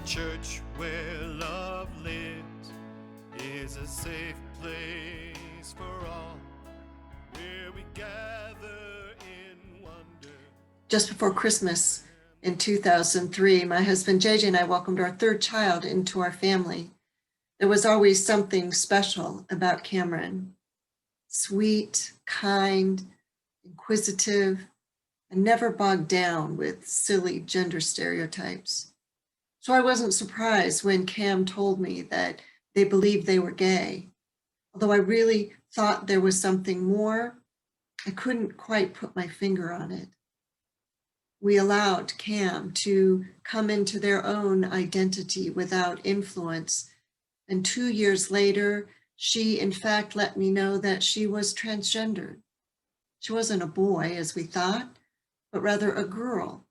church where love lives is a safe place for all, where we gather in wonder. Just before Christmas in 2003, my husband JJ and I welcomed our third child into our family. There was always something special about Cameron. Sweet, kind, inquisitive, and never bogged down with silly gender stereotypes. So I wasn't surprised when Cam told me that they believed they were gay. Although I really thought there was something more, I couldn't quite put my finger on it. We allowed Cam to come into their own identity without influence. And 2 years later, she in fact let me know that she was transgendered. She wasn't a boy as we thought, but rather a girl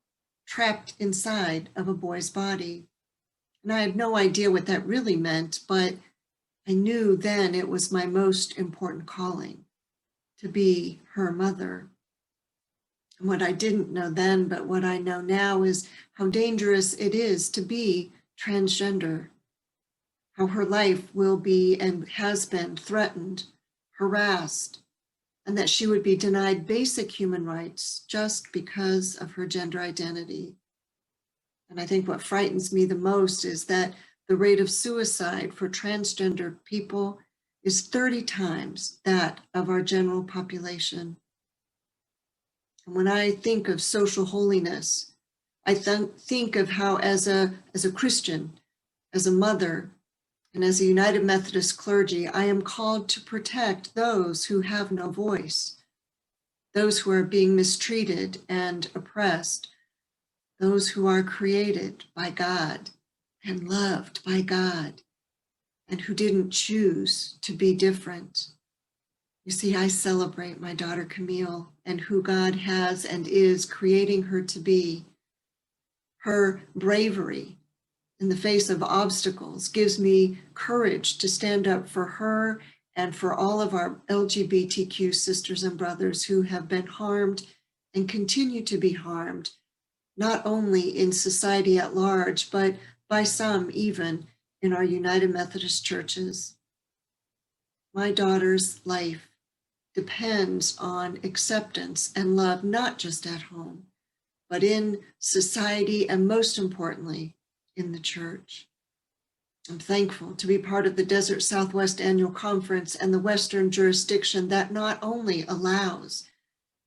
trapped inside of a boy's body. And I had no idea what that really meant, but I knew then it was my most important calling, to be her mother. And what I didn't know then, but what I know now, is how dangerous it is to be transgender, how her life will be and has been threatened, harassed, and that she would be denied basic human rights just because of her gender identity. And I think what frightens me the most is that the rate of suicide for transgender people is 30 times that of our general population. And when I think of social holiness, I think of how as a Christian, as a mother, and as a United Methodist clergy, I am called to protect those who have no voice, those who are being mistreated and oppressed, those who are created by God and loved by God, and who didn't choose to be different. You see, I celebrate my daughter Camille and who God has and is creating her to be. Her bravery in the face of obstacles gives me courage to stand up for her and for all of our LGBTQ sisters and brothers who have been harmed and continue to be harmed, not only in society at large, but by some even in our United Methodist churches. My daughter's life depends on acceptance and love, not just at home, but in society and most importantly, in the church. I'm thankful to be part of the Desert Southwest Annual Conference and the Western jurisdiction that not only allows,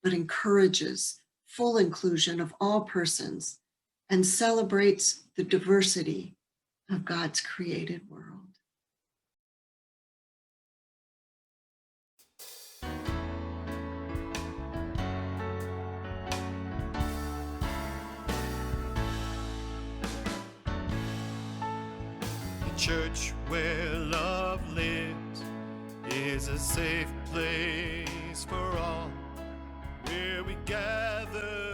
but encourages full inclusion of all persons and celebrates the diversity of God's created world. The church where love lives is a safe place for all, where we gather